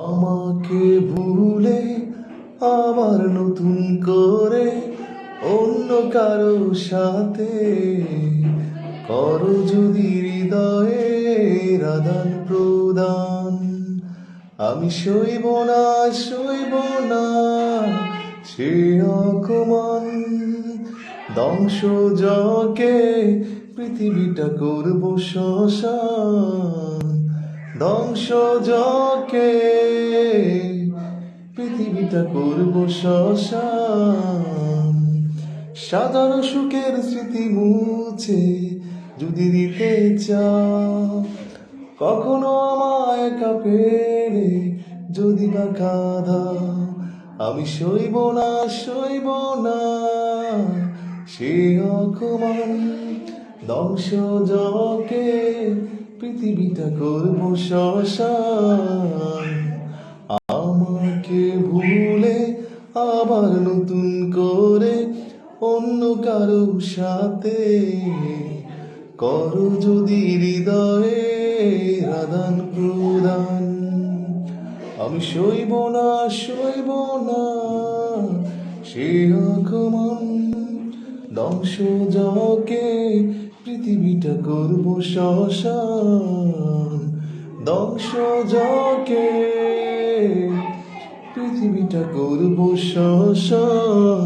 আমাকে ভুলে আবার নতুন করে অন্য কারো সাথে করো যদি হৃদয়ের আদান প্রদান। আমি সইব না সে অকমান ধ্বংস যকে পৃথিবীটা করব শ্মশান। ধ্বংস যকে পৃথিবীটা করব শ্মশান। সাজানো সুখের স্মৃতি মুছে যদি দিতে চাও, কখনো আমায় একা পেলে যদি বা কাঁদাও, আমি সইব না সে অকমান ধ্বংস যকে পৃথিবীটা করব শ্মশান। আমাকে ভুলে আবার নতুন করে অন্য কারো সাথে করো যদি হৃদয়ের আদান প্রদান। আমি সইব না সে অকমান ধ্বংস যকে পৃথিবীটা করব শ্মশান। ধ্বংস যকে পৃথিবীটা করব শ্মশান।